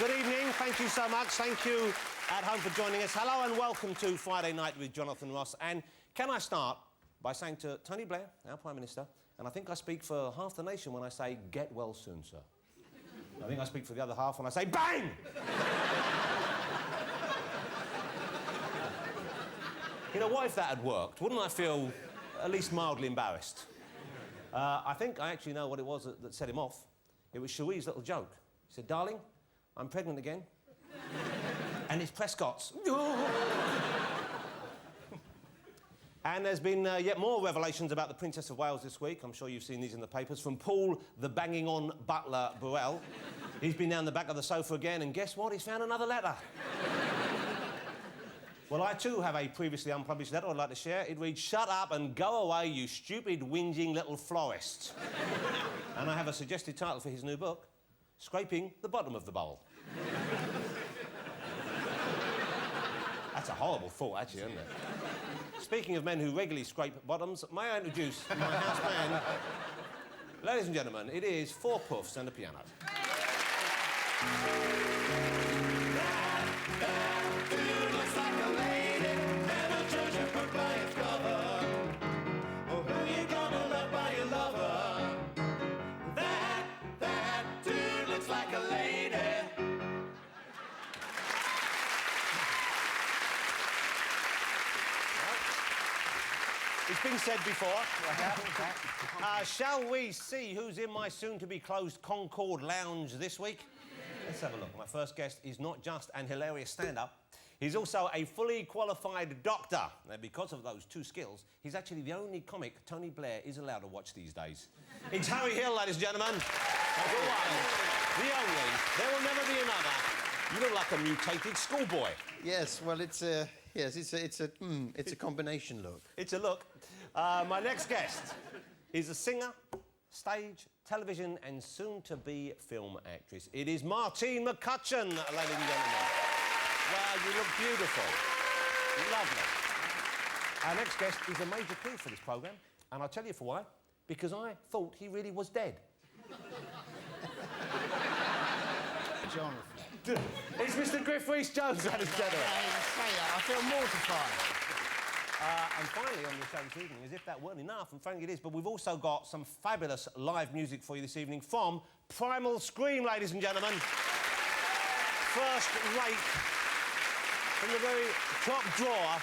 Good evening. Thank you so much. Thank you at home for joining us. Hello and welcome to Friday Night with Jonathan Ross. And can I start by saying to Tony Blair, our Prime Minister, and I think I speak for half the nation when I say, get well soon, sir. I think I speak for the other half when I say, bang! You know, what if that had worked? Wouldn't I feel at least mildly embarrassed? I think I actually know what it was that set him off. It was Cherie's little joke. He said, darling, I'm pregnant again. And it's Prescott's. And there's been yet more revelations about the Princess of Wales this week. I'm sure you've seen these in the papers. From Paul, the banging-on butler Burrell. He's been down the back of the sofa again, and guess what? He's found another letter. Well, I too have a previously unpublished letter I'd like to share. It reads, shut up and go away, you stupid, whinging little florist. And I have a suggested title for his new book, Scraping the Bottom of the Bowl. That's a horrible thought, actually, isn't it? Speaking of men who regularly scrape bottoms, may I introduce my house band? Ladies and gentlemen, it is 4 puffs and a piano. It's been said before. Shall we see who's in my soon-to-be-closed Concord Lounge this week? Let's have a look. My first guest is not just an hilarious stand-up, he's also a fully qualified doctor. Now, because of those 2 skills, he's actually the only comic Tony Blair is allowed to watch these days. It's Harry Hill, ladies and gentlemen. The one, the only. There will never be another. You look like a mutated schoolboy. Yes, well, it's a combination look. It's a look. My next guest is a singer, stage, television, and soon-to-be film actress. It is Martine McCutchen, ladies and gentlemen. Wow, you look beautiful. Lovely. Our next guest is a major key for this programme, and I'll tell you for why. Because I thought he really was dead. Jonathan. It's Mr. Griff Rhys Jones, ladies and gentlemen. I feel mortified. And finally on the show this evening, as if that weren't enough, and frankly it is, but we've also got some fabulous live music for you this evening from Primal Scream, ladies and gentlemen. First rate from the very top drawer.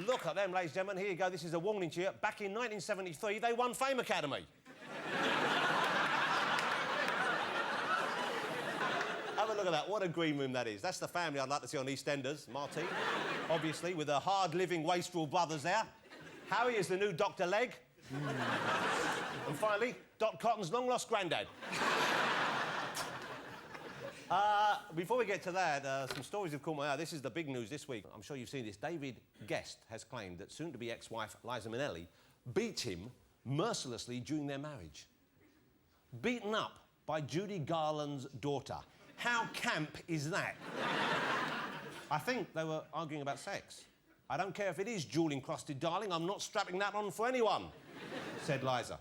Look at them, ladies and gentlemen. Here you go. This is a warning to you. Back in 1973, they won Fame Academy. Have a look at that. What a green room that is. That's the family I'd like to see on EastEnders. Martine, obviously, with her hard-living wastrel brothers there. Harry is the new Dr. Leg. And finally, Dot Cotton's long-lost granddad. Before we get to that, some stories have caught my eye. This is the big news this week. I'm sure you've seen this. David Guest has claimed that soon-to-be ex-wife Liza Minnelli beat him mercilessly during their marriage. Beaten up by Judy Garland's daughter. How camp is that? I think they were arguing about sex. I don't care if it is jewel-encrusted, darling. I'm not strapping that on for anyone, said Liza.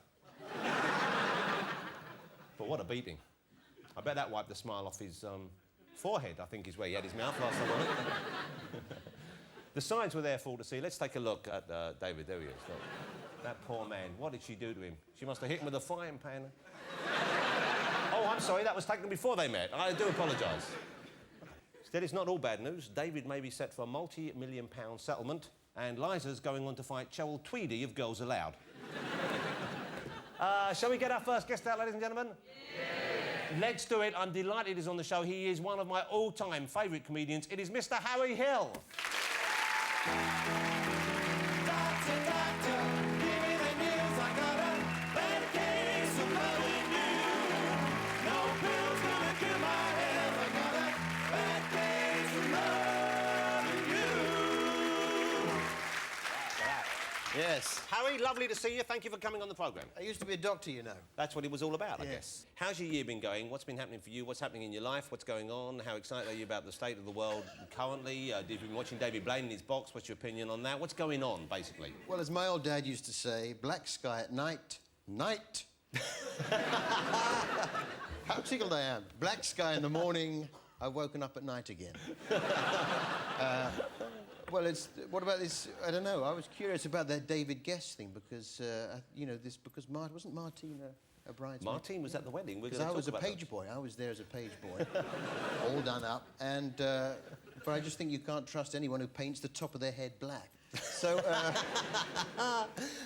But what a beating. I bet that wiped the smile off his forehead, I think is where he had his mouth last time I looked. The signs were there for all to see. Let's take a look at David. There he is. Look. That poor man. What did she do to him? She must have hit him with a frying pan. Oh, I'm sorry, that was taken before they met. I do apologise. Instead, it's not all bad news. David may be set for a multi-million-pound settlement, and Liza's going on to fight Cheryl Tweedy of Girls Aloud. Shall we get our first guest out, ladies and gentlemen? Yeah. Let's do it. I'm delighted he's on the show. He is one of my all-time favourite comedians. It is Mr. Harry Hill. Yes. Harry, lovely to see you. Thank you for coming on the programme. I used to be a doctor, you know. That's what it was all about, I Yes. guess. How's your year been going? What's been happening for you? What's happening in your life? What's going on? How excited are you about the state of the world currently? Have you been watching David Blaine in his box? What's your opinion on that? What's going on, basically? Well, as my old dad used to say, black sky at night, night. How tickled I am. Black sky in the morning, I've woken up at night again. Well, what about this? I don't know. I was curious about that David Guest thing because, you know, wasn't Martine a bridesmaid? Martine was at the wedding. Because I was a page boy. I was there as a page boy, all done up. And, but I just think you can't trust anyone who paints the top of their head black. So,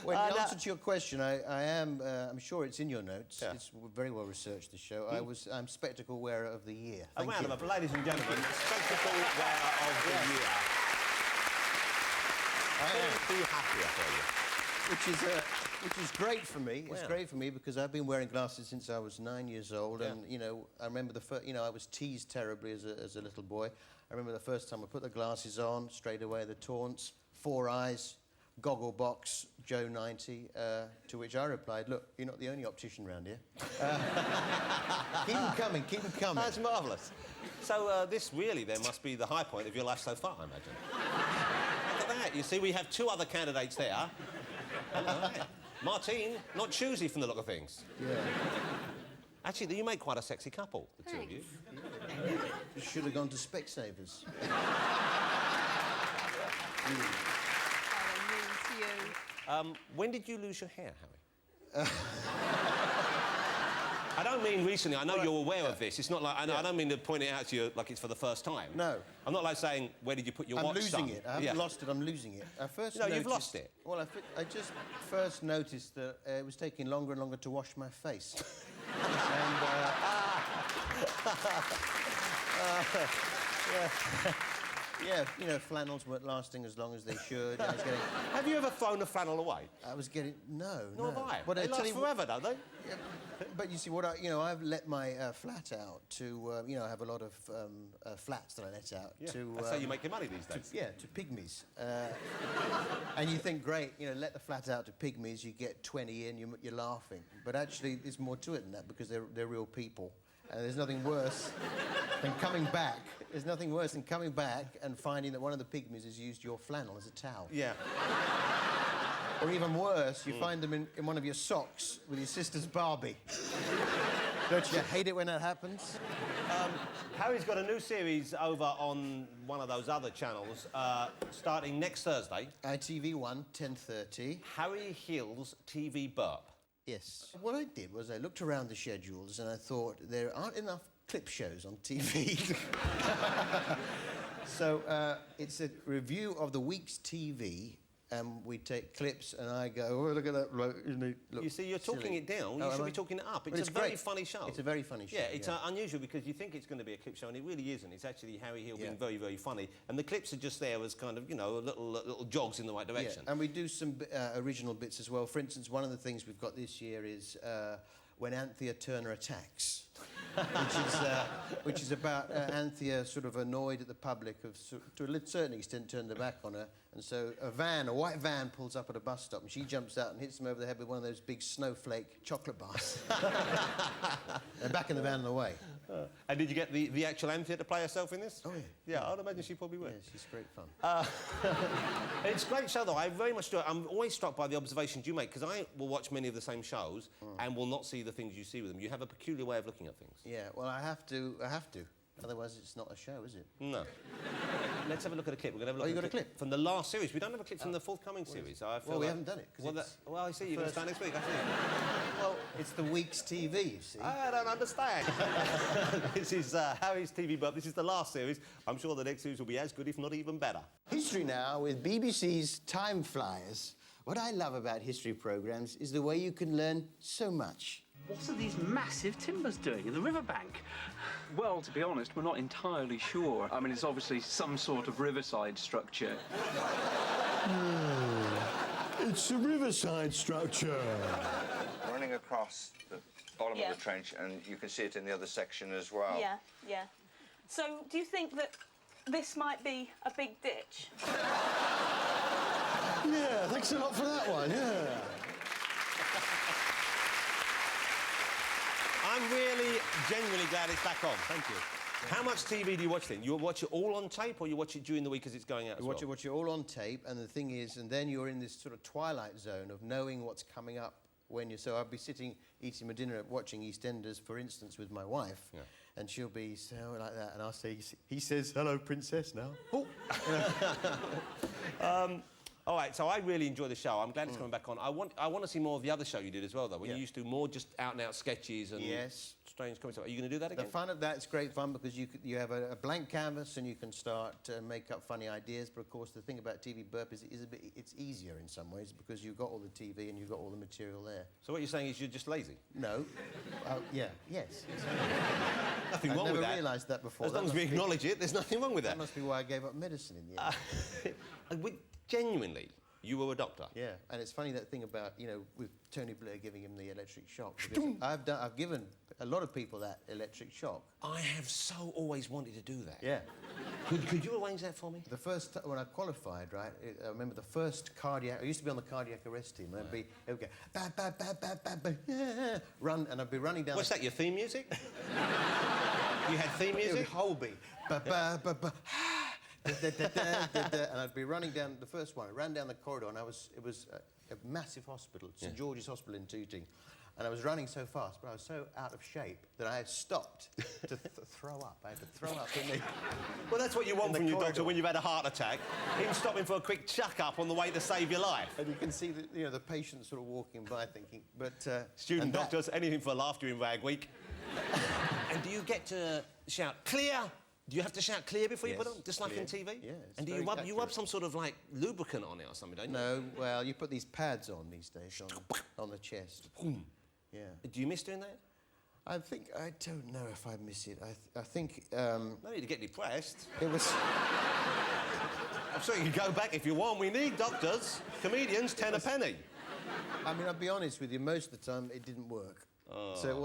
well, in answer to your question, I'm sure it's in your notes. Yeah. It's very well researched, this show. I'm Spectacle Wearer of the Year. A round of applause, ladies and gentlemen. Spectacle Wearer of the Year. I am too happy for you. Which is great for me. Wow. It's great for me because I've been wearing glasses since I was 9 years old, and you know, I remember I was teased terribly as a little boy. I remember the first time I put the glasses on, straight away the taunts, 4 eyes, goggle box, Joe 90, to which I replied, look, you're not the only optician round here. Keep them coming, keep them coming. That's marvellous. So this really then must be the high point of your life so far, I imagine. Look at that. You see, we have 2 other candidates there. Martine, not choosy from the look of things. Yeah. Actually, you make quite a sexy couple, the two of you. You should have gone to Specsavers. When did you lose your hair, Harry? I don't mean recently. I know you're aware of this. It's not like... I don't mean to point it out to you like it's for the first time. No. I'm not like saying, where did you put your watch, son? I'm losing it. I haven't lost it, I'm losing it. I first noticed... you've lost it. Well, I just first noticed that it was taking longer and longer to wash my face. Yeah, you know, flannels weren't lasting as long as they should. I was getting... Have you ever thrown a flannel away? I was getting... No. Nor have I. But they last forever, don't they? Yeah, but you see, I've let my flat out to, I have a lot of flats that I let out to... That's how you make your money these days. To pygmies. And you think, great, let the flat out to pygmies, you get 20 in, you're laughing. But actually, there's more to it than that because they're real people. And there's nothing worse than coming back. There's nothing worse than coming back and finding that one of the pygmies has used your flannel as a towel. Yeah. Or even worse, you find them in one of your socks with your sister's Barbie. Don't you hate it when that happens? Harry's got a new series over on one of those other channels, starting next Thursday. ITV1, 10:30. Harry Hill's TV Burp. Yes. What I did was I looked around the schedules and I thought there aren't enough clip shows on TV. So it's a review of the week's TV, and we take clips and I go, oh, look at that. Look, you see, you're talking it down. You should be talking it up. It's a very funny show. It's a very funny show. Yeah, it's unusual because you think it's going to be a clip show and it really isn't. It's actually Harry Hill being very, very funny. And the clips are just there as kind of, little jogs in the right direction. Yeah, and we do some original bits as well. For instance, one of the things we've got this year is When Anthea Turner Attacks. Which is about Anthea sort of annoyed at the public, to a certain extent turned their back on her, and so a white van pulls up at a bus stop and she jumps out and hits them over the head with one of those big snowflake chocolate bars. They're back in the van on the way. And did you get the actual Anthea to play herself in this? Oh, yeah. Yeah, I'd imagine she probably would. Yeah, she's great fun. It's a great show, though. I very much do it. I'm always struck by the observations you make, because I will watch many of the same shows and will not see the things you see with them. You have a peculiar way of looking at things. Yeah, well, I have to. Otherwise, it's not a show, is it? No. Let's have a look at a clip. We're going to have a look you got a clip? From the last series. We don't have a clip from the forthcoming series. Well, we haven't done it. Well, I see. You're going to start next week, I see. Well, it's the week's TV, you see. I don't understand. This is Harry's TV Burp. This is the last series. I'm sure the next series will be as good, if not even better. History Now with BBC's Time Flyers. What I love about history programmes is the way you can learn so much. What are these massive timbers doing in the riverbank? Well, to be honest, we're not entirely sure. I mean, it's obviously some sort of riverside structure. It's a riverside structure. Running across the bottom of the trench, and you can see it in the other section as well. Yeah, yeah. So, do you think that this might be a big ditch? Yeah, thanks a lot for that one, yeah. I'm really, genuinely glad it's back on. Thank you. Yeah. How much TV do you watch then? You watch it all on tape, or you watch it during the week as it's going out as well? Watch it all on tape, and the thing is, and then you're in this sort of twilight zone of knowing what's coming up So I'll be sitting eating my dinner, watching EastEnders, for instance, with my wife, and she'll be so like that, and I'll say, he says, "Hello, princess," now. Oh. All right, so I really enjoy the show. I'm glad it's coming back on. I want to see more of the other show you did as well, though, when you used to do more just out-and-out sketches and strange comedy stuff. Are you going to do that again? The fun of that's great fun because you have a blank canvas and you can start to make up funny ideas. But of course, the thing about TV Burp is it's easier in some ways because you've got all the TV and you've got all the material there. So what you're saying is you're just lazy? No. Yes. Nothing wrong with that. I've never realised that before. As long as we acknowledge it, there's nothing wrong with that. That must be why I gave up medicine in the end. Genuinely, you were a doctor? Yeah, and it's funny that thing about, with Tony Blair giving him the electric shock. Because I've given a lot of people that electric shock. I have so always wanted to do that. Yeah. Could you arrange that for me? The first, when I qualified, right, I remember the first cardiac, I used to be on the cardiac arrest team, and it would go, ba, ba, ba, ba, ba, ba, yeah, run, and I'd be running down... What's that, your theme music? You had theme music? It would Holby. Ba, ba, ba, ba, and I'd be running down the first one. I ran down the corridor, and it was a massive hospital, St George's Hospital in Tooting, and I was running so fast, but I was so out of shape that I had stopped to throw up. I had to throw up in the... Well, that's what you want from your doctor when you've had a heart attack. Him stopping for a quick chuck-up on the way to save your life. And you can see the patient sort of walking by thinking, but... Student doctors, anything for laughter in Rag Week. And do you get to shout, "Clear"? Do you have to shout "clear" before you put it on? Just like in TV? Yeah. And do you rub some sort of, like, lubricant on it or something, don't you? No, well, you put these pads on these days on the chest. Yeah. Do you miss doing that? I don't know if I miss it. I think... No need to get depressed. It was... I'm sure you can go back if you want. We need doctors. Comedians, 10 a penny. I mean, I'll be honest with you, most of the time it didn't work. Oh. So it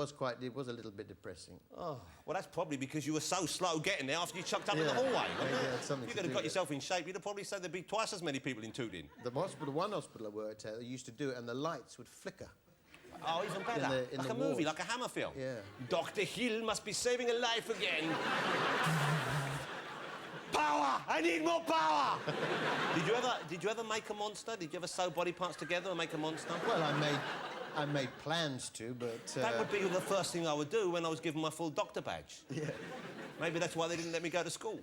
was a little bit depressing. Oh, well, that's probably because you were so slow getting there after you chucked up in the hallway, wasn't it? You could have got yourself in shape, you'd have probably said there'd be twice as many people in Tooting. One hospital I worked at, they used to do it, and the lights would flicker. Oh, even better. In like the a movie, ward. like a Hammer film. Yeah. Dr. Hill must be saving a life again. Power! I need more power! Did you ever make a monster? Did you ever sew body parts together and make a monster? Well, I made plans to, but... That would be the first thing I would do when I was given my full doctor badge. Yeah. Maybe that's why they didn't let me go to school.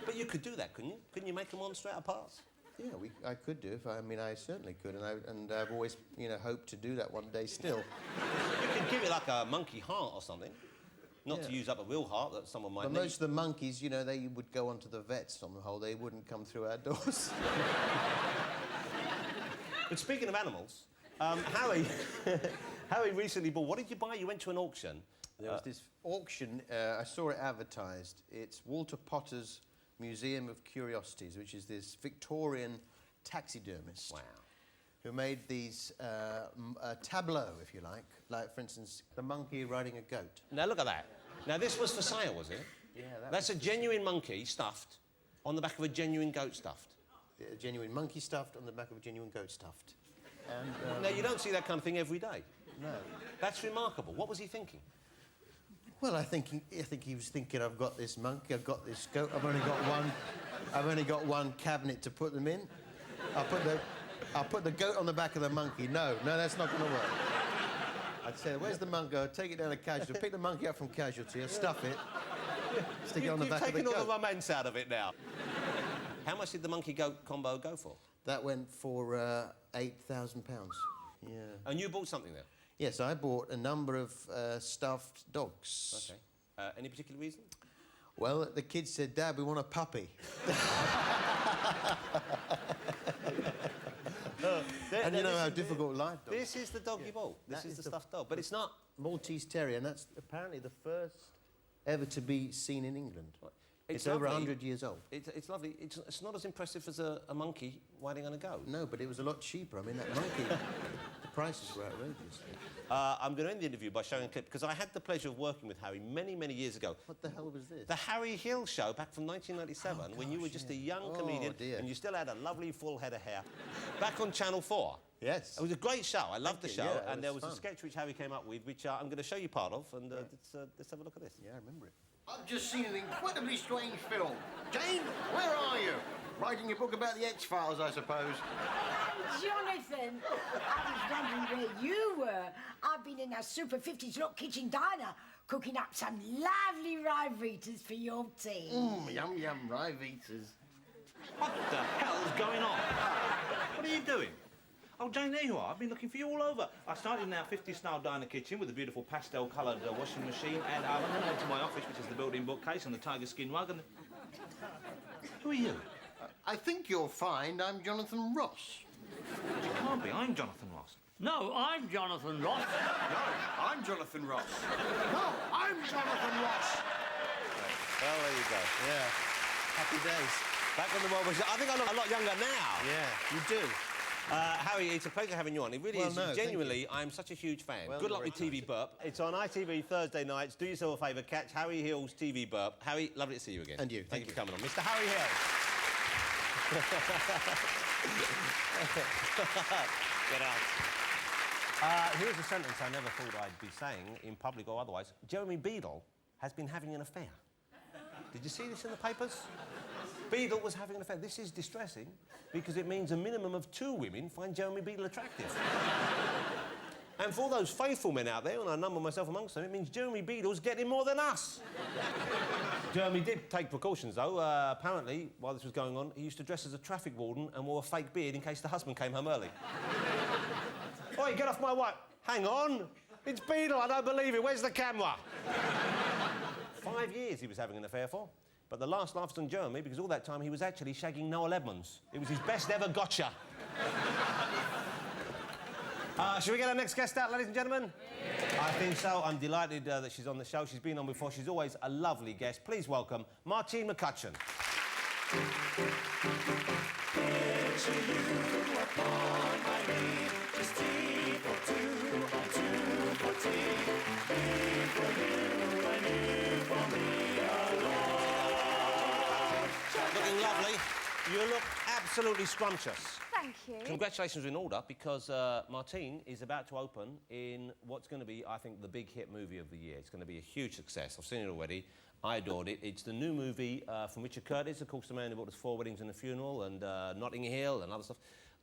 But you could do that, couldn't you? Couldn't you make a monster out of parts? Yeah, I could do. I certainly could, and I've always, hoped to do that one day still. You could give it like a monkey heart or something. Not to use up a real heart that someone might But need. most of the monkeys, they would go onto the vets on the whole. They wouldn't come through our doors. But speaking of animals, Harry recently bought... What did you buy? You went to an auction. There was this auction, I saw it advertised. It's Walter Potter's Museum of Curiosities, which is this Victorian taxidermist. Wow. Who made these tableaux, if you like, for instance, the monkey riding a goat. Now, look at that. Now, this was for sale, was it? Yeah, That's a genuine monkey stuffed on the back of a genuine goat stuffed. A genuine monkey stuffed on the back of a genuine goat stuffed. And, now, you don't see that kind of thing every day. No. That's remarkable. What was he thinking? Well, I think he was thinking, I've got this monkey, I've got this goat, I've only got one cabinet to put them in. I'll put the goat on the back of the monkey. No, that's not going to work. I'd say, where's the monkey? I'll take it down to Casualty. Pick the monkey up from Casualty, I'll stuff it, stick it on the back of the goat. You've taken all the romance out of it now. How much did the monkey-goat combo go for? That went for £8,000. Yeah. And you bought something there? Yes, I bought a number of stuffed dogs. Okay. Any particular reason? Well, the kids said, Dad, we want a puppy. And you know how difficult life dogs. This is the dog you bought. This is the stuffed dog. But it's not... Maltese Terrier, and that's apparently the first ever to be seen in England. It's over lovely. 100 years old. It's lovely. It's not as impressive as a monkey riding on a goat. No, but it was a lot cheaper. I mean, that monkey, the prices were outrageous. I'm going to end the interview by showing a clip, because I had the pleasure of working with Harry many, many years ago. What the hell was this? The Harry Hill Show back from 1997, when you were just a young comedian and you still had a lovely full head of hair. Back on Channel 4. Yes. It was a great show. I loved the show. Yeah, and there was fun. a sketch which Harry came up with, which I'm going to show you part of, and let's have a look at this. Yeah, I remember it. I've just seen an incredibly strange film. Jane, where are you? Writing your book about the X-Files, I suppose. Jonathan, I was wondering where you were. I've been in a super 50s look kitchen diner cooking up some lovely rye Vitas for your tea. Yum, yum, rye Vitas. What the hell's going on? What are you doing? Oh, Jane, there you are. I've been looking for you all over. I started in our 50s-style diner kitchen with a beautiful pastel-coloured washing machine, and I went over to my office, which is the built-in bookcase and the tiger skin rug, and... Who are you? I think you'll find I'm Jonathan Ross. You can't be. I'm Jonathan Ross. No, I'm Jonathan Ross. No, I'm Jonathan Ross. No, I'm Jonathan Ross. Well, there you go. Yeah. Happy days. Back on the World War II. I think I look a lot younger now. Yeah, you do. Harry, it's a pleasure having you on. It really Well, is. no, Genuinely, I'm such a huge fan. Well, Good luck very with TV Burp. It's on ITV Thursday nights. Do yourself a favour, catch Harry Hill's TV Burp. Harry, lovely to see you again. And you. Thank you for coming on. Mr. Harry Hill. Get out. Here's a sentence I never thought I'd be saying, in public or otherwise. Jeremy Beadle has been having an affair. Did you see this in the papers? Beadle was having an affair. This is distressing because it means a minimum of 2 women find Jeremy Beadle attractive. And for all those faithful men out there, and I number myself amongst them, it means Jeremy Beadle's getting more than us. Jeremy did take precautions, though. Apparently, while this was going on, he used to dress as a traffic warden and wore a fake beard in case the husband came home early. Oi, get off my wife. Hang on. It's Beadle, I don't believe it. Where's the camera? 5 years he was having an affair for. But the last laugh's on Jeremy because all that time he was actually shagging Noel Edmonds. It was his best ever gotcha. Shall we get our next guest out, ladies and gentlemen? Yeah. I think so. I'm delighted that she's on the show. She's been on before. She's always a lovely guest. Please welcome Martine McCutchen. Picture you upon my knee, just tea for two, or two for tea. Me for you and you for me alone. Looking lovely. You look absolutely scrumptious. Thank you. Congratulations are in order because Martine is about to open in what's going to be, I think, the big hit movie of the year. It's going to be a huge success. I've seen it already. I adored it. It's the new movie from Richard Curtis, of course, the man who brought us 4 Weddings and a Funeral and Notting Hill and other stuff.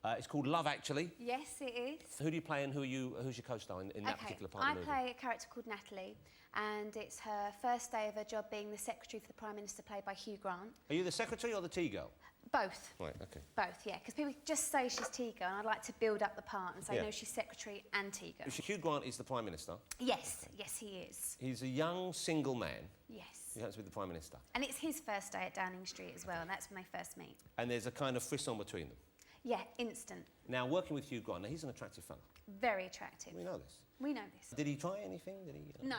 It's called Love, Actually. Yes, it is. Who do you play and who's your co-star in that particular part of the movie? I play a character called Natalie, and it's her first day of her job being the secretary for the Prime Minister, played by Hugh Grant. Are you the secretary or the tea girl? Both. Right, OK. Both, yeah, because people just say she's tea girl, and I'd like to build up the part and say, no, she's secretary and tea girl. Hugh Grant is the Prime Minister? Yes, yes, he is. He's a young, single man. Yes. He happens to be the Prime Minister. And it's his first day at Downing Street as well, and that's when they first meet. And there's a kind of frisson between them? Yeah, instant. Now, working with Hugh Grant, now he's an attractive fella. Very attractive. We know this. We know this. Did he try anything? Did he? No.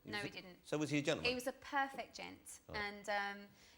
No, he didn't. So was he a gentleman? He was a perfect gent, and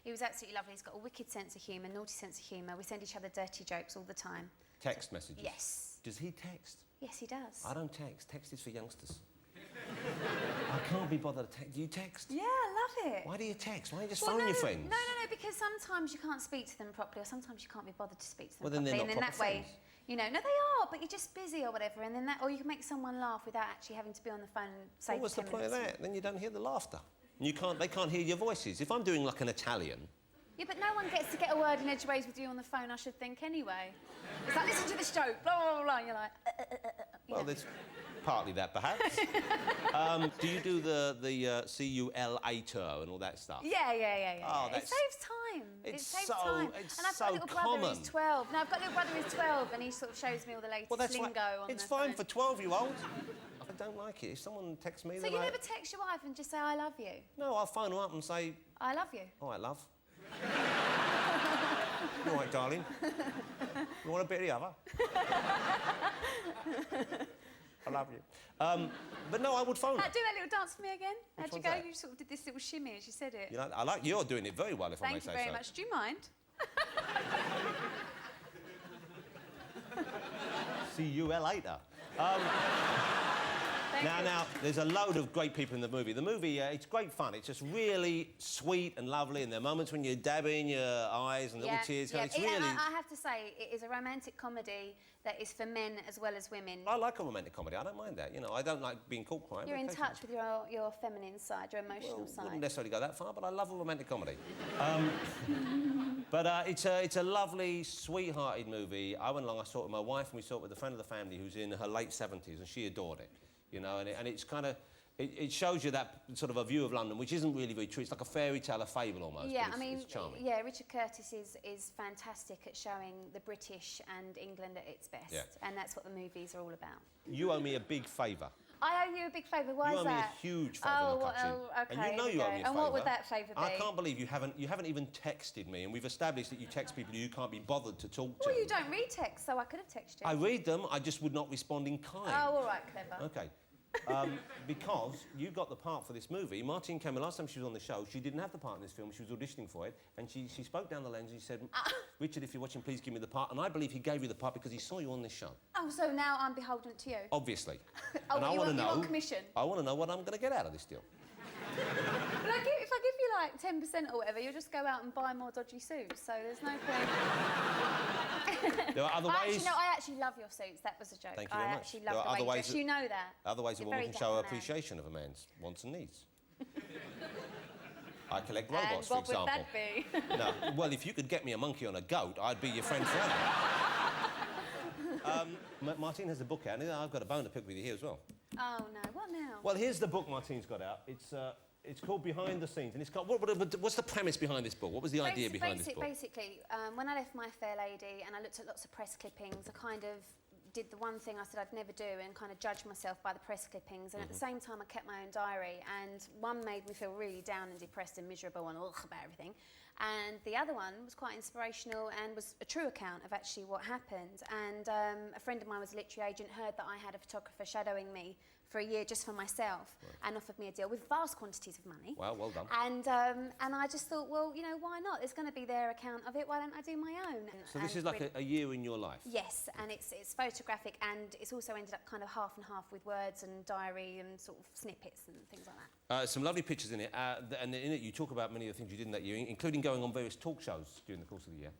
he was absolutely lovely. He's got a wicked sense of humour, naughty sense of humour. We send each other dirty jokes all the time. Text messages? Yes. Does he text? Yes, he does. I don't text. Text is for youngsters. I can't be bothered to text. Do you text? Yeah, I love it. Why do you text? Why don't you just phone your friends? No, because sometimes you can't speak to them properly, or sometimes you can't be bothered to speak to them well, then properly. They're not and then proper that way, friends. you know, no, they are, but you're just busy or whatever, and then that, or you can make someone laugh without actually having to be on the phone and say. Well, what's the point of that? Then you don't hear the laughter. And they can't hear your voices. If I'm doing like an Italian. Yeah, but no one gets to get a word in edgeways with you on the phone, I should think, anyway. It's like, listen to this joke, blah, blah, blah, and you're like, Well, there's partly that, perhaps. Do you do the C-U-L-A-ter and all that stuff? Yeah. Oh, it saves time. It's it saves so, time. it's and I've so got a little brother common. who's 12. No, I've got a little brother who's 12, and he sort of shows me all the latest lingo on It's the fine phone. for 12-year-olds. I don't like it. If someone texts me, So then you never text your wife and just say, I love you? No, I'll phone her up and say... I love you. All right, love. All right, darling. You want a bit of the other? I love you. But no, I would phone her. Do that little dance for me again. How'd you go? That? You sort of did this little shimmy as you said it. You know, you're doing it very well, if I may say so. Thank you very much. Do you mind? See you later. Now, there's a load of great people in the movie. The movie, it's great fun. It's just really sweet and lovely, and there are moments when you're dabbing your eyes and little tears. Yeah. It's really... I have to say, it is a romantic comedy that is for men as well as women. I like a romantic comedy. I don't mind that. You know, I don't like being caught crying. You're in touch with your feminine side, your emotional side. I wouldn't necessarily go that far, but I love a romantic comedy. But it's a lovely, sweethearted movie. I went along, I saw it with my wife, and we saw it with a friend of the family who's in her late 70s, and she adored it, you know, and it's kind of... It shows you that sort of a view of London, which isn't really very true. It's like a fairy tale, a fable almost. Yeah, but it's charming. yeah, Richard Curtis is fantastic at showing the British and England at its best. Yeah. And that's what the movies are all about. You owe me a big favour. I owe you a big favour. Why is that? You owe me a huge favour, McCutcheon. Oh, okay. And you know you owe me a favour. And what would that favour be? I can't believe you haven't even texted me, and we've established that you text people you can't be bothered to talk to. Well, you don't read text, so I could have texted you. I read them, I just would not respond in kind. Oh, all right, clever. Okay. Because you got the part for this movie. Martine came, the last time she was on the show, she didn't have the part in this film, she was auditioning for it, and she spoke down the lens and she said, Richard, if you're watching, please give me the part. And I believe he gave you the part because he saw you on this show. Oh, so now I'm beholden to you? Obviously. Oh, and I want to know... You want commission? I want to know what I'm going to get out of this deal. But if I give you like 10% or whatever, you'll just go out and buy more dodgy suits, so there's no point. There are other ways... I actually love your suits. That was a joke. Thank you very much. I actually love the way you dress. You know that. Other ways a You're woman very can show dapper appreciation of a man's wants and needs. I collect robots, and for example. what would that be? No, well, if you could get me a monkey on a goat, I'd be your friend forever. Martine has a book out, and I've got a bone to pick with you here as well. Oh, no. What now? Well, here's the book Martine's got out. It's called Behind the Scenes, and it's got... what's the premise behind this book? What was the idea behind this book? Basically, when I left My Fair Lady and I looked at lots of press clippings, I kind of did the one thing I said I'd never do and kind of judged myself by the press clippings, and at the same time I kept my own diary, and one made me feel really down and depressed and miserable and ugh about everything, and the other one was quite inspirational and was a true account of actually what happened. And a friend of mine was a literary agent, heard that I had a photographer shadowing me for a year just for myself, and offered me a deal with vast quantities of money. Wow, well done. And I just thought, well, you know, why not? There's going to be their account of it. Why don't I do my own? So this is like a year in your life? Yes, and it's photographic, and it's also ended up kind of half and half with words and diary and sort of snippets and things like that. Some lovely pictures in it, and in it you talk about many of the things you did in that year, including going on various talk shows during the course of the year.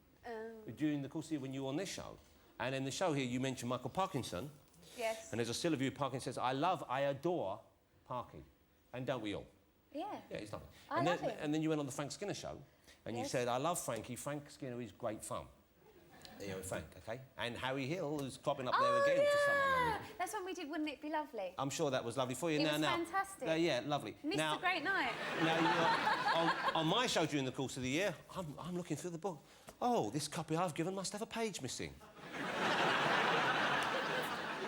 During the course of the year when you were on this show. And in the show here you mentioned Michael Parkinson. Yes. And there's a still of you, Parkinson says, I adore Parky. And don't we all? Yeah. Yeah, he's lovely. I love him. And then you went on the Frank Skinner show, and you said, I love Frankie. Frank Skinner is great fun. There you go, Frank, OK? And Harry Hill is cropping up there again for someone. That's when we did Wouldn't It Be Lovely? I'm sure that was lovely for you. It was fantastic. Yeah, lovely. Missed a great night. Now, on my show during the course of the year, I'm looking through the book. Oh, this copy I've given must have a page missing.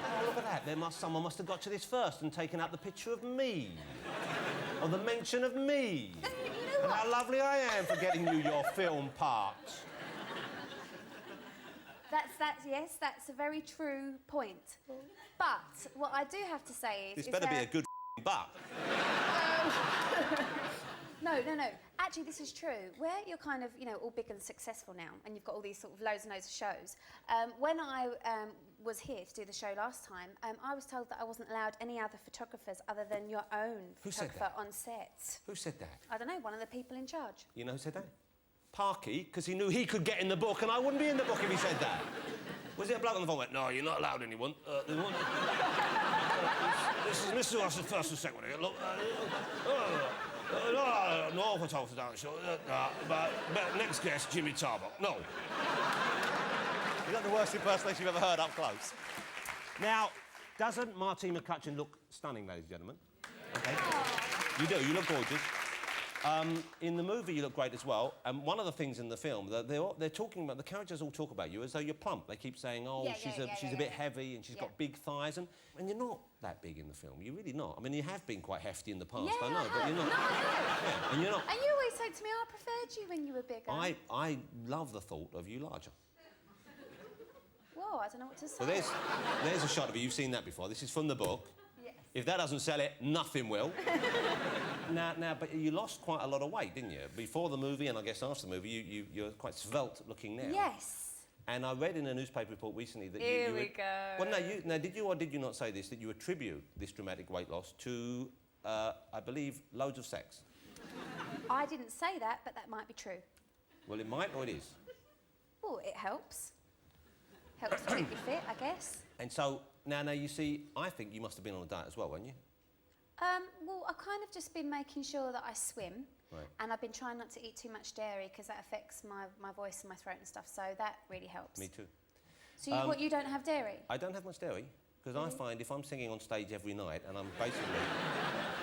Oh, look at that. Someone must have got to this first and taken out the picture of me. Or the mention of me. You know what? How lovely I am for getting you your film part. Yes, that's a very true point. But what I do have to say is... This better be a good but. No. Actually, this is true. Where you're kind of, you know, all big and successful now, and you've got all these sort of loads and loads of shows. When I was here to do the show last time, I was told that I wasn't allowed any other photographers other than your own photographer on set. Who said that? I don't know, one of the people in charge. You know who said that? Parky, because he knew he could get in the book and I wouldn't be in the book if he said that. Was it a bloke on the phone went, no, you're not allowed anyone. This is Mr. Ross's first and second one. Look, no photographers down the show. But next guest, Jimmy Tarbuck. No. You got the worst impersonation you've ever heard up close. Now, doesn't Martine McCutchen look stunning, ladies and gentlemen? Okay. You do, you look gorgeous. In the movie, you look great as well. And one of the things in the film, they're talking about, the characters all talk about you as though you're plump. They keep saying, oh, she's a bit heavy and she's got big thighs. And you're not that big in the film. You're really not. I mean, you have been quite hefty in the past, I know, but you're not. No, I know. Yeah, and you're not. And you always said to me, I preferred you when you were bigger. I love the thought of you larger. Whoa, I don't know what to say. Well, there's a shot of you. You've seen that before. This is from the book. Yes. If that doesn't sell it, nothing will. Now, but you lost quite a lot of weight, didn't you? Before the movie, and I guess after the movie, you're quite svelte looking now. Yes. And I read in a newspaper report recently that Here we go. Well, no, did you or did you not say this, that you attribute this dramatic weight loss to, I believe, loads of sex? I didn't say that, but that might be true. Well, it might or it is. Well, it helps. Helps to keep you fit, I guess. And so, now, you see, I think you must have been on a diet as well, weren't you? Well, I've kind of just been making sure that I swim. Right. And I've been trying not to eat too much dairy because that affects my voice and my throat and stuff, so that really helps. Me too. So you don't have dairy? I don't have much dairy, because I find if I'm singing on stage every night and I'm basically...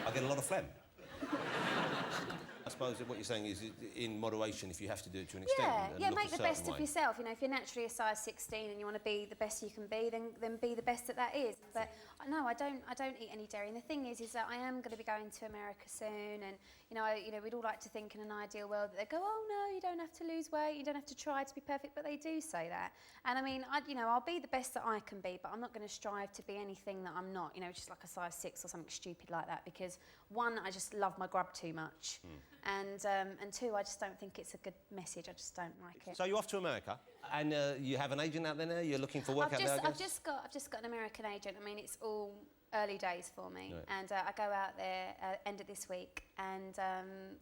I get a lot of phlegm. I suppose that what you're saying is in moderation if you have to do it to an extent. Yeah, and look make a the best certain of way. yourself. You know, if you're naturally a size 16 and you want to be the best you can be, then be the best that is. But no, I don't eat any dairy. And the thing is that I am going to be going to America soon, and we'd all like to think in an ideal world that they go, oh no, you don't have to lose weight, you don't have to try to be perfect, but they do say that. And I mean, I'll be the best that I can be, but I'm not going to strive to be anything that I'm not. Just like a size 6 or something stupid like that, because one, I just love my grub too much. And two, I just don't think it's a good message. I just don't like it. So you're off to America, and you have an agent out there now? You're looking for work out there, I guess? I've just got an American agent. I mean, it's all early days for me. Right. And I go out there end of this week and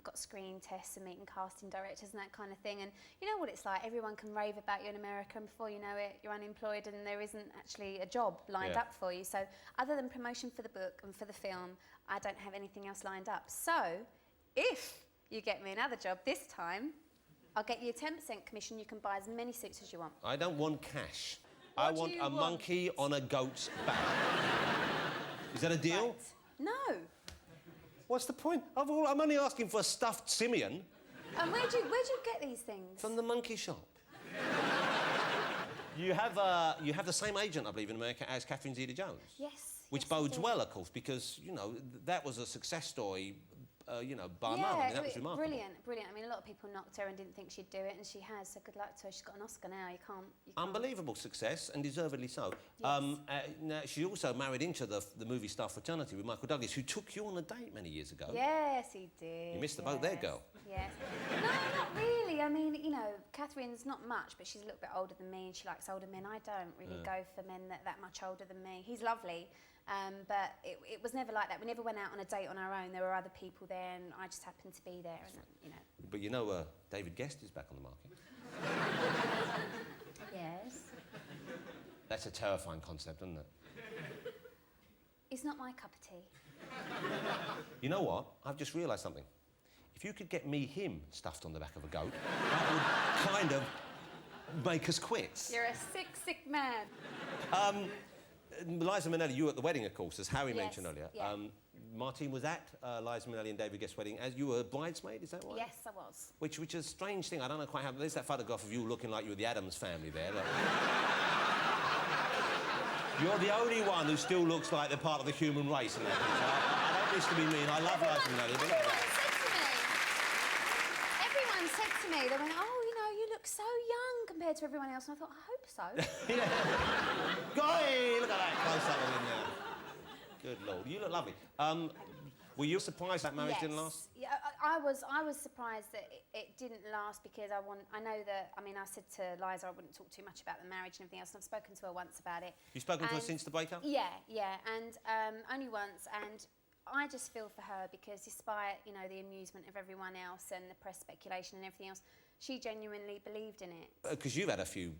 got screening tests and meeting casting directors and that kind of thing. And you know what it's like? Everyone can rave about you in America, and before you know it, you're unemployed and there isn't actually a job lined up for you. So other than promotion for the book and for the film, I don't have anything else lined up. So if you get me another job this time, I'll get you a 10% commission. You can buy as many suits as you want. I don't want cash. What I do want you a want? monkey on a goat's back. Is that a deal? Right. No. What's the point? I'm only asking for a stuffed simian. And where'd you get these things? From the monkey shop. You have the same agent, I believe, in America as Catherine Zeta-Jones. Yes. Which yes, I bodes do. well, of course, because, that was a success story, bar none. I mean, that was remarkable. Brilliant. I mean, a lot of people knocked her and didn't think she'd do it, and she has, so good luck to her. She's got an Oscar now, you can't... Unbelievable success, and deservedly so. Yes. Now, she also married into the movie star Fraternity with Michael Douglas, who took you on a date many years ago. Yes, he did. You missed the boat there, girl. Yes. No, not really. I mean, Catherine's not much, but she's a little bit older than me, and she likes older men. I don't really go for men that much older than me. He's lovely, but it was never like that. We never went out on a date on our own. There were other people there, and I just happened to be there, and, But David Guest is back on the market. Yes. That's a terrifying concept, isn't it? It's not my cup of tea. You know what? I've just realised something. If you could get him stuffed on the back of a goat, that would kind of make us quits. You're a sick, sick man. Liza Minnelli, you were at the wedding, of course, as Harry Yes, mentioned earlier. yeah. Martine was at Liza Minnelli and David Guest's wedding as you were a bridesmaid, is that right? Yes, I was. Which is a strange thing. I don't know quite how... There's that photograph of you looking like you were the Addams family there. Look. You're the only one who still looks like they're part of the human race in that picture. I don't wish to be mean. I love Liza Minnelli, but look at that. Everyone said to me, they went, oh, you look so young compared to everyone else. And I thought, I hope so. Yeah. Golly, look at that close-up of him there. Good Lord, you look lovely. Were you surprised that marriage didn't last? Yeah, I was surprised that it didn't last because I know that, I said to Liza I wouldn't talk too much about the marriage and everything else, and I've spoken to her once about it. You've spoken to her since the breakup? Yeah, and only once, and I just feel for her because despite, the amusement of everyone else and the press speculation and everything else, she genuinely believed in it. Because you've had a few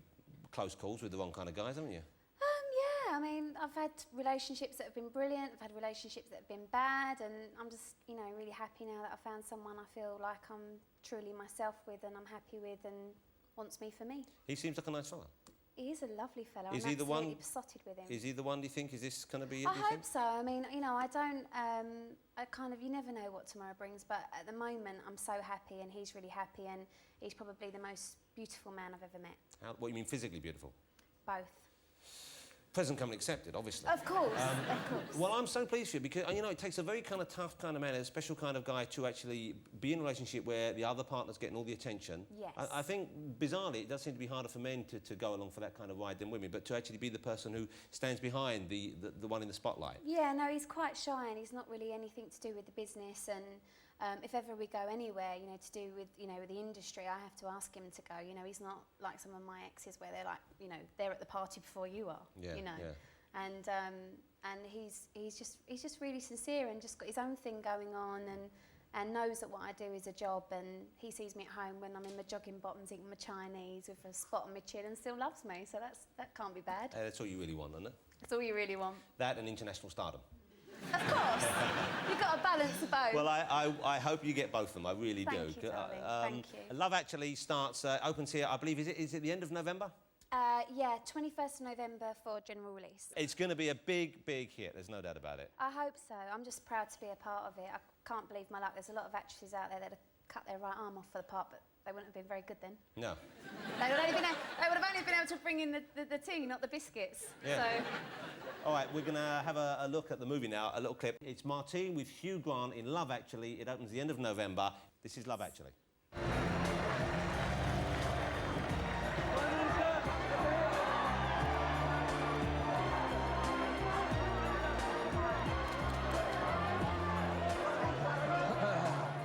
close calls with the wrong kind of guys, haven't you? Yeah, I've had relationships that have been brilliant, I've had relationships that have been bad, and I'm just, really happy now that I found someone I feel like I'm truly myself with and I'm happy with and wants me for me. He seems like a nice fella. He is a lovely fellow. Is I'm he the one? absolutely besotted with him. Is he the one, do you think? Is this going to be it, I do you hope think? so. I don't, you never know what tomorrow brings, but at the moment I'm so happy and he's really happy and he's probably the most beautiful man I've ever met. What, you mean physically beautiful? Both. Present company accepted, obviously. Of course, of course. Well, I'm so pleased for you because, it takes a very kind of tough kind of man, a special kind of guy to actually be in a relationship where the other partner's getting all the attention. Yes. I think, bizarrely, it does seem to be harder for men to go along for that kind of ride than women, but to actually be the person who stands behind the one in the spotlight. Yeah, no, he's quite shy and he's not really anything to do with the business, and if ever we go anywhere, to do with, with the industry, I have to ask him to go. He's not like some of my exes where they're like, they're at the party before you are. Yeah, yeah. And he's just really sincere and just got his own thing going on and knows that what I do is a job, and he sees me at home when I'm in my jogging bottoms eating my Chinese with a spot on my chin and still loves me, so that can't be bad. That's all you really want, isn't it? That's all you really want. That and international stardom. Of course. You've got to balance the both. Well, I hope you get both of them. I really do. Thank you, darling. Thank you. Love Actually starts, opens here, I believe, is it the end of November? Yeah, 21st of November for general release. It's going to be a big, big hit. There's no doubt about it. I hope so. I'm just proud to be a part of it. I can't believe my luck. There's a lot of actresses out there that have cut their right arm off for the part, but they wouldn't have been very good then. No. They would have only been able to bring in the tea, not the biscuits. Yeah. So. All right, we're going to have a look at the movie now, a little clip. It's Martine with Hugh Grant in Love Actually. It opens the end of November. This is Love Actually.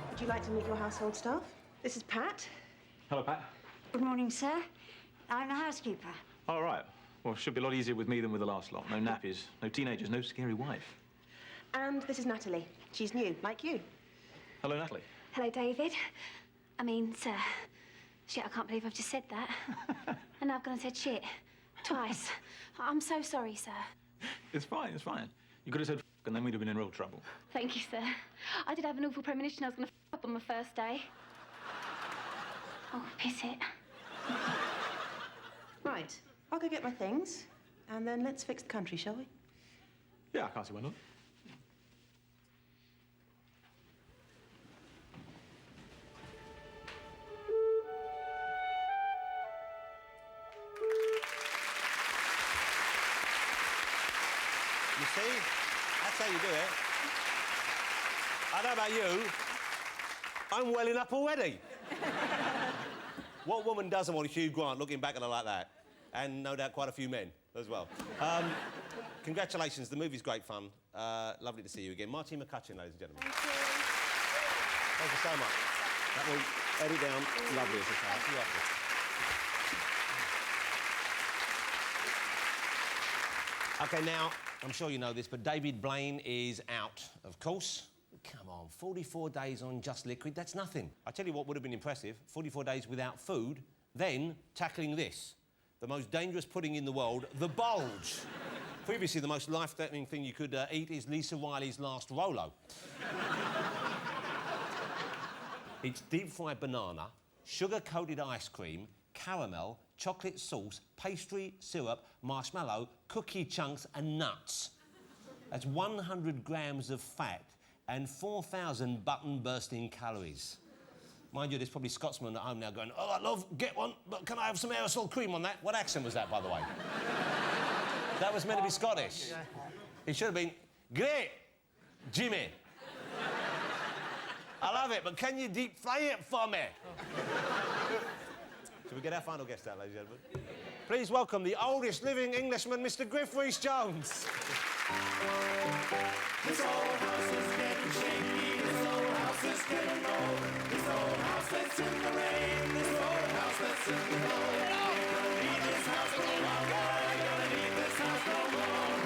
Would you like to meet your household staff? This is Pat. Hello, Pat. Good morning, sir. I'm the housekeeper. All right. Well, it should be a lot easier with me than with the last lot. No nappies, no teenagers, no scary wife. And this is Natalie. She's new, like you. Hello, Natalie. Hello, David. I mean, sir. Shit, I can't believe I've just said that. And now I've gone and said shit. Twice. I'm so sorry, sir. It's fine, it's fine. You could have said f***, and then we'd have been in real trouble. Thank you, sir. I did have an awful premonition I was going to f*** up on my first day. Oh, piss it. Right. I'll go get my things, and then let's fix the country, shall we? Yeah, I can't see why not. You see? That's how you do it. I don't know about you. I'm welling up already. What woman doesn't want Hugh Grant looking back at her like that? And no doubt quite a few men as well. Congratulations, the movie's great fun. Lovely to see you again. Martine McCutchen, ladies and gentlemen. Thank you. Thank you so much. That will edit down lovely as a car. See you after. OK, now, I'm sure you know this, but David Blaine is out, of course. Come on, 44 days on just liquid, that's nothing. I tell you what would have been impressive, 44 days without food, then tackling this. The most dangerous pudding in the world, the bulge. Previously, the most life-threatening thing you could eat is Lisa Riley's last Rolo. It's deep-fried banana, sugar-coated ice cream, caramel, chocolate sauce, pastry, syrup, marshmallow, cookie chunks and nuts. That's 100 grams of fat and 4,000 button-bursting calories. Mind you, there's probably Scotsmen at home now going, "Oh, I love, get one, but can I have some aerosol cream on that?" What accent was that, by the way? That was meant to be Scottish. It should have been, "Great, Jimmy. I love it, but can you deep fry it for me?" Shall we get our final guest out, ladies and gentlemen? Please welcome the oldest living Englishman, Mr. Griff Rhys Jones. This old house is getting shaky. This old house is getting old. This old house that's in the rain. This old house that's in the cold. Ain't gonna need this house no more. Ain't gonna need this house no more.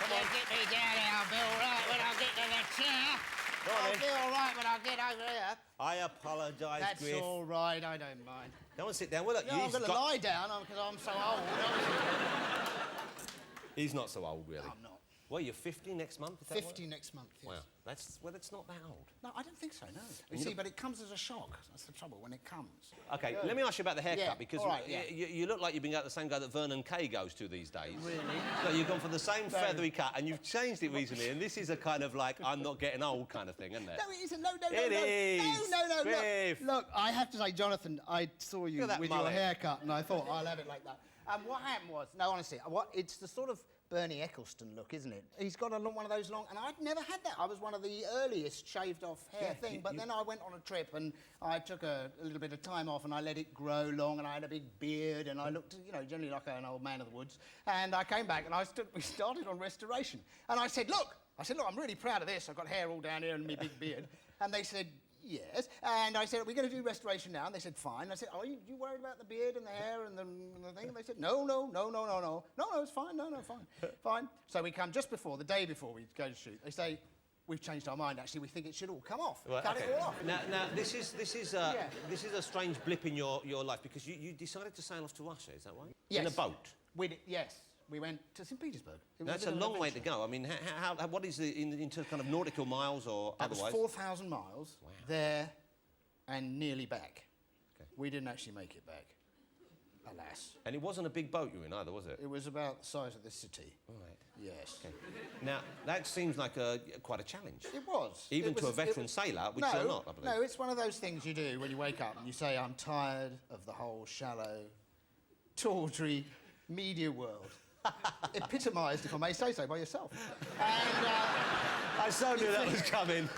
Come on. Get me down here. I'll be all right when I get to the chair. I'll be all right when I get over here. I apologise, That's Griff. all right. I don't mind. Go and sit down. Well, look, Yeah, I'm going to lie down because I'm so old. He's not so old, really. I'm not. Well, you're 50 next month, is that 50 right? next month, yes. Wow, that's not that old. No, I don't think so, no. You see, but it comes as a shock. That's the trouble, when it comes. OK, let me ask you about the haircut, Yeah, because all right, yeah. you look like you've been out the same guy that Vernon Kay goes to these days. Really? So you've gone for the same feathery cut, and you've changed it recently, and this is a kind of like, I'm not getting old kind of thing, isn't it? No, it isn't. No. It is. No. Griff. Look, I have to say, Jonathan, I saw you Look at that with mullet. your haircut, and I thought, I'll have it like that. What happened was, no, honestly, it's the sort of Bernie Eccleston look, isn't it? He's got one of those long, and I'd never had that. I was one of the earliest shaved-off hair thing, but then I went on a trip, and I took a little bit of time off, and I let it grow long, and I had a big beard, and I looked, you know, generally like an old man of the woods. And I came back, and we started on restoration. And I said, look, I'm really proud of this. I've got hair all down here and my big beard. And they said, yes. And I said, are we going to do restoration now? And they said, fine. I said, are you worried about the beard and the hair and the thing? And they said, no, it's fine. No, fine. So we come just before, the day before we go to shoot. They say, we've changed our mind, actually. We think it should all come off. Well, Cut it all off. Now this is a strange blip in your life, because you decided to sail off to Russia, is that right? Yes. In a boat? Yes. we went to St Petersburg. It was That's bit a of an long way to adventure. go. I mean, what is the into kind of nautical miles or That was otherwise? 4,000 miles there and nearly back. Okay. We didn't actually make it back, alas. And it wasn't a big boat you were in either, was it? It was about the size of this city. Right. Yes. Okay. Now, that seems like quite a challenge. It was. Even It to a was- veteran it- sailor, which no, you're not, I believe. No, it's one of those things you do when you wake up and you say, I'm tired of the whole shallow, tawdry media world. Epitomised, if I may say so, by yourself. And, I so knew that was coming.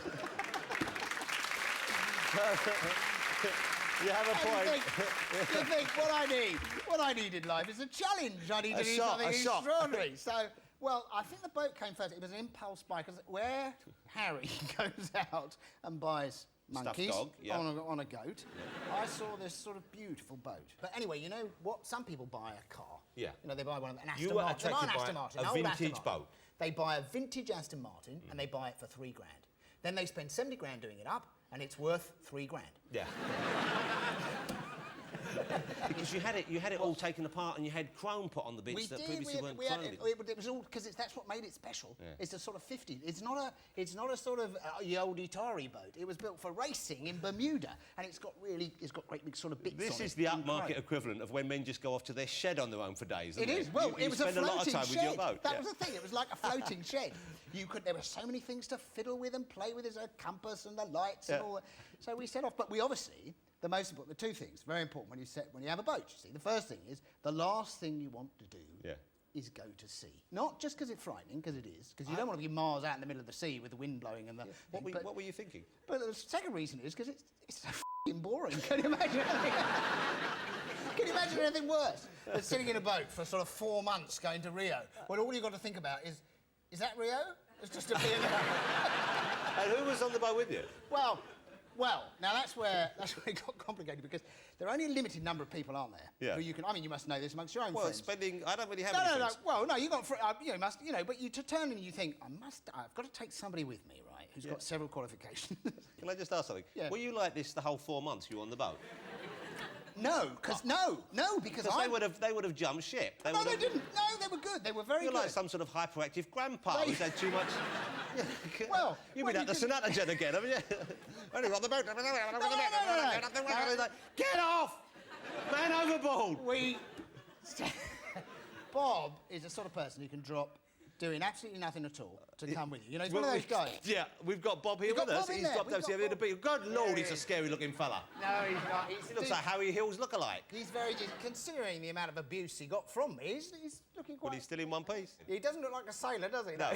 You have a point. You think what I need in life is a challenge. I need to do something extraordinary. So, well, I think the boat came first. It was an impulse buy, because where Harry goes out and buys monkeys dog, yeah. on a goat, I saw this sort of beautiful boat. But anyway, you know what? Some people buy a car. Yeah. You know, they buy one of an Aston You were Martin. They buy an attracted Aston by Martin, a an old Aston vintage Martin. boat. They buy a vintage Aston Martin and they buy it for £3 grand. Then they spend 70 grand doing it up, and it's worth £3 grand. Yeah. Because you had it all taken apart and you had chrome put on the bits that previously weren't chromed. It was all because that's what made it special. Yeah. It's a sort of 50s. It's not a sort of old Atari boat. It was built for racing in Bermuda, and it's got great big sort of bits. This on is it the in upmarket chrome. equivalent of when men just go off to their shed on their own for days. It is. It? Well, you it was a spend floating a lot of time shed. with your boat. That was the thing. It was like a floating shed. There were so many things to fiddle with and play with. There's a compass and the lights and all that. So we set off, but we obviously. The most important, the two things, very important when you have a boat, you see. The first thing is, the last thing you want to do is go to sea. Not just because it's frightening, because it is, because you don't want to be miles out in the middle of the sea with the wind blowing and the... What were you thinking? But the second reason is because it's so f***ing boring. Can you imagine anything? Can you imagine anything worse than sitting in a boat for sort of 4 months going to Rio, when all you've got to think about is that Rio? It's just a beer. And who was on the boat with you? Well, now that's where it got complicated, because there are only a limited number of people, aren't there? Yeah. Who you can. I mean, you must know this amongst your own friends. I don't really have any friends. Well, no, you got. You must. You know, but you turn and you think, I've got to take somebody with me, right? Who's got several qualifications. Can I just ask something? Yeah. Were you like this the whole 4 months you were on the boat? No, because because they would have jumped ship. They didn't. No, they were good. They were very You're good. like some sort of hyperactive grandpa who's had too much. Well, you've been at the Sonata Jet again, haven't you? Only on the boat. No. Get off! Man overboard! Bob is the sort of person who can drop doing absolutely nothing at all to come with you. You know, he's one of those guys. Yeah, we've got Bob here with us. He's dropped us here to be. Good Lord, he's a scary-looking fella. No, he's not. He looks like Harry Hill's look-alike. He's very decent. Considering the amount of abuse he got from me, he's looking quite... But he's still in one piece. He doesn't look like a sailor, does he? No.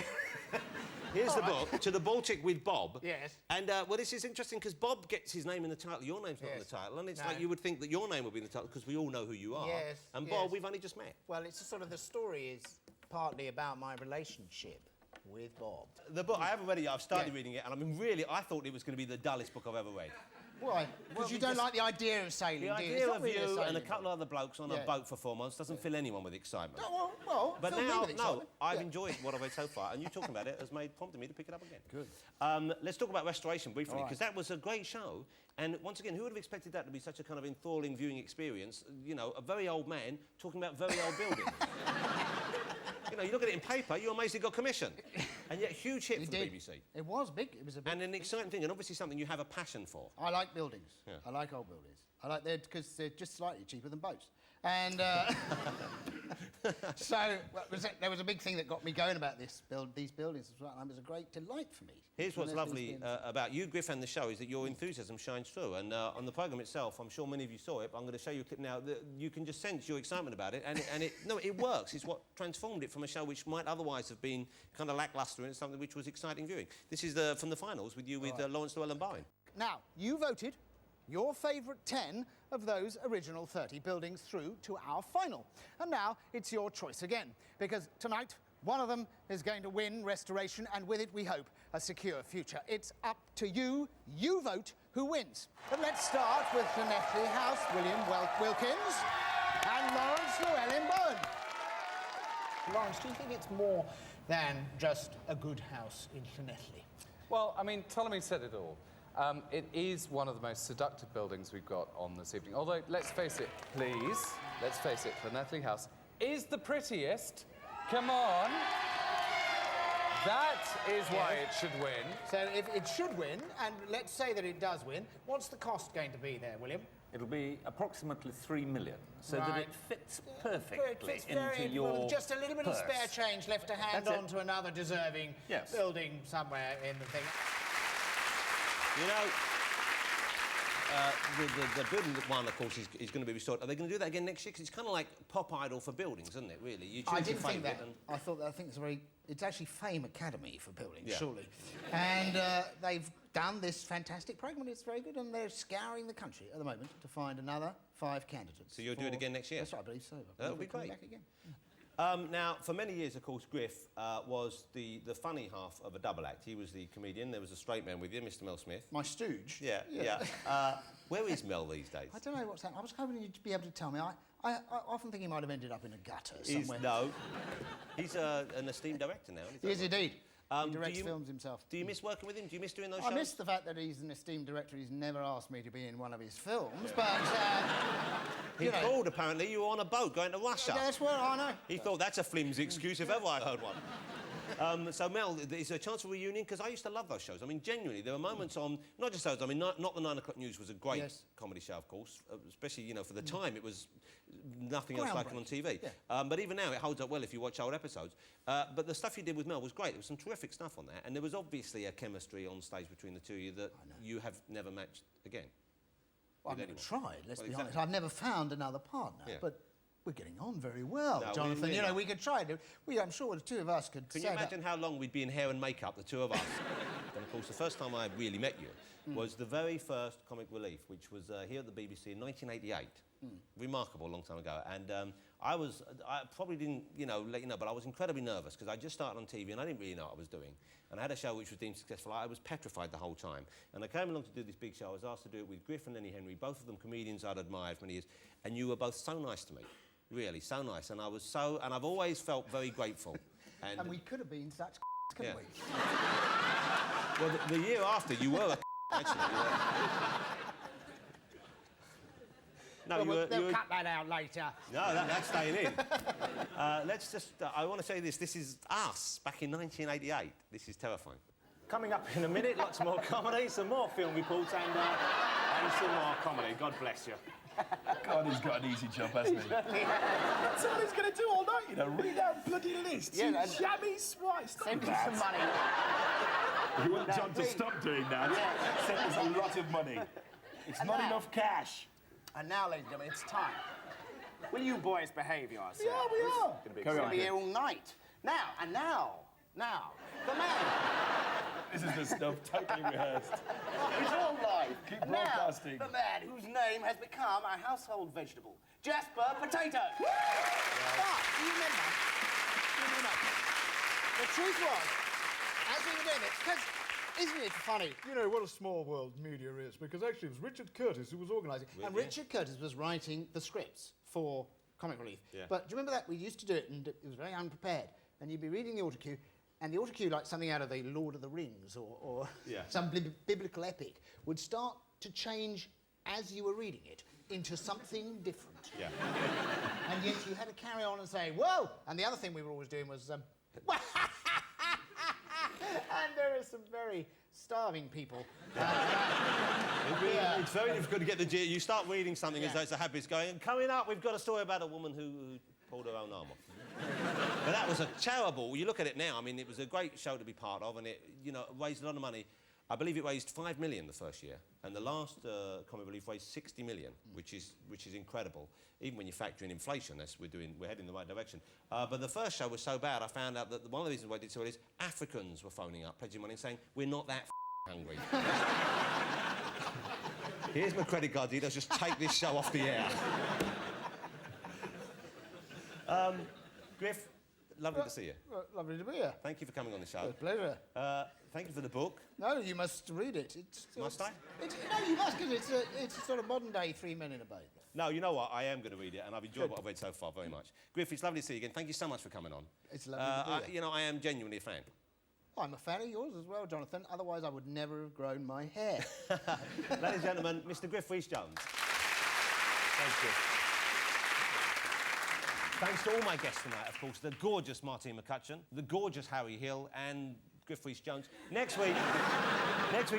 Here's the book, To the Baltic with Bob. Yes. And, well, this is interesting because Bob gets his name in the title. Your name's not in the title. And it's like you would think that your name would be in the title because we all know who you are. Yes. And Bob, we've only just met. Well, it's sort of the story is partly about my relationship with Bob. The book, I haven't read it yet. I've started reading it. And I mean, really, I thought it was going to be the dullest book I've ever read. Why? Because you don't like the idea of sailing, The do you? idea of you and a couple of other blokes on a Yeah. boat for 4 months doesn't fill anyone with excitement. No, well, But fill me now, with no, excitement. I've Yeah. enjoyed what I've read so far, and you talking about it has prompted me to pick it up again. Good. Let's talk about restoration briefly, because that was a great show. And once again, who would have expected that to be such a kind of enthralling viewing experience? You know, a very old man talking about very old buildings. You know, you look at it in paper, you amazingly got commissioned. And yet, huge hit for the BBC. It was big. It was a big... And an exciting thing, and obviously something you have a passion for. I like buildings. Yeah. I like old buildings. I like them because they're just slightly cheaper than boats. And so there was a big thing that got me going about these buildings as well, and it was a great delight for me. Here's what's lovely about you, Griff, and the show is that your enthusiasm shines through. And on the programme itself, I'm sure many of you saw it, but I'm going to show you a clip now that you can just sense your excitement about it. And it works. It's what transformed it from a show which might otherwise have been kind of lacklustre into something which was exciting viewing. This is from the finals with you with Lawrence Llewellyn Bowen. Now, you voted your favourite 10 of those original 30 buildings through to our final. And now it's your choice again, because tonight one of them is going to win restoration, and with it, we hope, a secure future. It's up to you. You vote who wins. But let's start with Llanelli House, William Wilkins, and Lawrence Llewellyn Bowen. Lawrence, do you think it's more than just a good house in Llanelli? Well, I mean, Ptolemy said it all. It is one of the most seductive buildings we've got on this evening. Although, let's face it, please, let's face it, Llanelli House is the prettiest, Come on. That is why it should win. So if it should win, and let's say that it does win, what's the cost going to be there, William? It'll be approximately 3 million, so that it fits perfectly It fits into very your well. Just a little bit of spare change left to hand on to another deserving building somewhere in the thing. You know, the building one, of course, is going to be restored. Are they going to do that again next year? Because it's kind of like Pop Idol for buildings, isn't it, really? You choose I didn't your think that. favourite I think it's very... It's actually Fame Academy for buildings, Yeah. surely. And they've done this fantastic programme, it's very good, and they're scouring the country at the moment to find another 5 candidates. So you'll do it again next year? Yes, I believe so. That would be Coming great. back again. Now, for many years, of course, Griff was the funny half of a double act. He was the comedian. There was a straight man with you, Mr. Mel Smith. My stooge? Yeah. Where is Mel these days? I don't know what's happening. I was hoping you'd be able to tell me. I often think he might have ended up in a gutter somewhere. He's an esteemed director now. He is indeed. He directs films himself. Do you miss working with him? Do you miss doing those shows? I miss the fact that he's an esteemed director. He's never asked me to be in one of his films, but... he called, apparently. You were on a boat going to Russia. That's what I know. He thought, that's a flimsy excuse if ever I heard one. So, Mel, is there a chance for a reunion? Because I used to love those shows. I mean, genuinely, there were moments on... Not just those, I mean, not the 9 o'clock news was a great comedy show, of course, especially, you know, for the time, it was nothing else like it on TV. Yeah. But even now, it holds up well if you watch old episodes. But the stuff you did with Mel was great. There was some terrific stuff on there. And there was obviously a chemistry on stage between the two of you that you have never matched again. Well, I've never tried, let's be honest. exactly. I've never found another partner, but we're getting on very well, No, Jonathan. we You know, we could try it. I'm sure the two of us could Can you imagine how long we'd be in hair and makeup, the two of us? And, of course, the first time I really met you was the very first Comic Relief, which was here at the BBC in 1988. Remarkable, long time ago. And I probably didn't, let you know, but I was incredibly nervous because I just started on TV and I didn't really know what I was doing. And I had a show which was deemed successful. I was petrified the whole time. And I came along to do this big show. I was asked to do it with Griff and Lenny Henry, both of them comedians I'd admired for many years. And you were both so nice to me. Really, so nice. And I've always felt very grateful. And we could have been such couldn't we? Well, the year after, you were a actually. No, well, they'll cut that out later. No, that's staying in. Let's just... I want to say this. This is us back in 1988. This is terrifying. Coming up in a minute, lots more comedy, some more film reports and some more comedy. God bless you. God, he's got an easy job, hasn't he? That's all he's going to do all night, you know, read out bloody lists. Yeah, you shabby swine. Send him some money. You want John to stop doing that? Yeah. Send us a lot of money. It's not enough cash. And now, ladies and gentlemen, it's time. Will you boys behave yourselves? Yeah, we are. It's going to be here all night. Now, the man. This is the stuff totally rehearsed. He's all live. Keep And now, broadcasting. the man whose name has become a household vegetable, Jasper Potato. But, do you remember? The truth was, as we were doing it, because isn't it funny? You know what a small world media is, because actually it was Richard Curtis who was organising. And Richard Curtis was writing the scripts for Comic Relief. Yeah. But do you remember that? We used to do it, and it was very unprepared. And you'd be reading the autocue, and the autocue, like something out of the Lord of the Rings or some biblical epic, would start to change as you were reading it into something different. Yeah. And yet you had to carry on and say, whoa! And the other thing we were always doing was... and there are some very starving people. It's very difficult to get the... You start reading something as though it's a habit. It's going, and coming up, we've got a story about a woman who pulled her own arm off. But that was a terrible... You look at it now, I mean, it was a great show to be part of, and it, raised a lot of money. I believe it raised $5 million the first year, and the last Comic Relief raised $60 million, which is incredible. Even when you factor in inflation, we're heading in the right direction. But the first show was so bad, I found out that one of the reasons why I did so well is Africans were phoning up, pledging money and saying, we're not that hungry. Here's my credit card details, just take this show off the air. Griff, lovely to see you. Lovely to be here. Thank you for coming on the show. It's a pleasure. Thank you for the book. No, you must read it. Must I? No, you must, because it's a sort of modern-day 3 Men in a Boat. No, you know what? I am going to read it, and I've enjoyed what I've read so far very much. Griff, it's lovely to see you again. Thank you so much for coming on. It's lovely to be here. I am genuinely a fan. I'm a fan of yours as well, Jonathan. Otherwise, I would never have grown my hair. Ladies and gentlemen, Mr. Griff Rhys Jones. Thank you. Thanks to all my guests tonight, of course, the gorgeous Martine McCutchen, the gorgeous Harry Hill, and Griff Rhys Jones. Next week,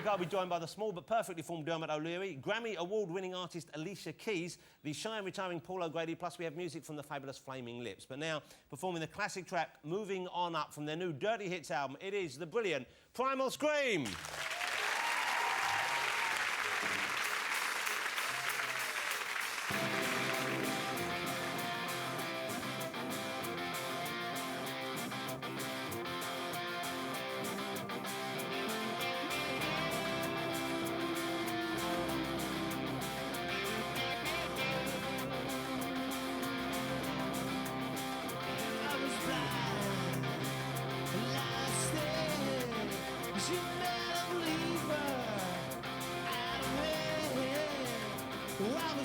I'll be joined by the small but perfectly formed Dermot O'Leary, Grammy award-winning artist Alicia Keys, the shy and retiring Paul O'Grady, plus we have music from the fabulous Flaming Lips. But now, performing the classic track Moving On Up from their new Dirty Hits album, it is the brilliant Primal Scream. Light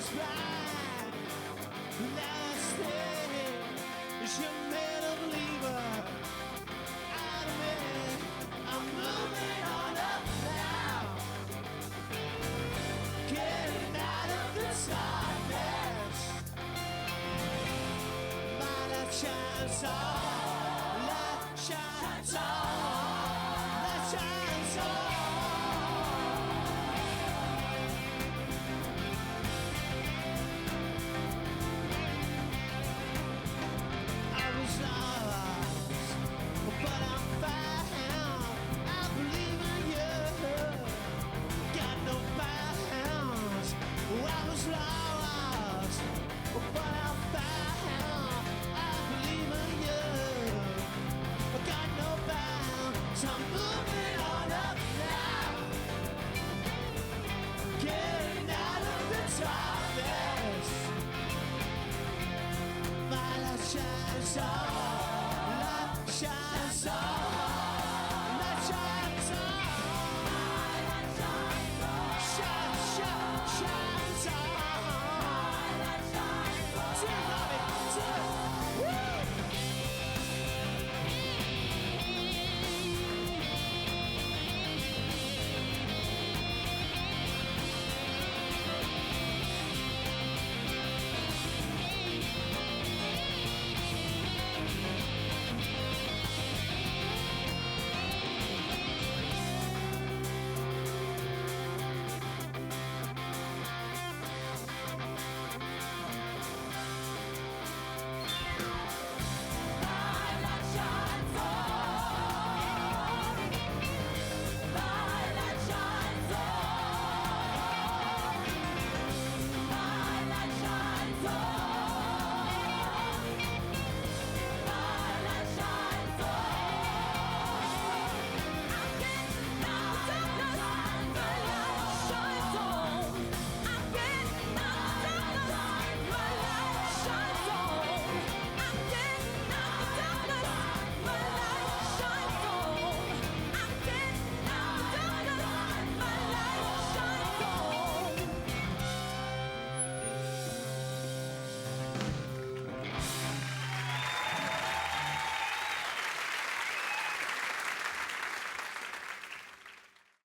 shines on.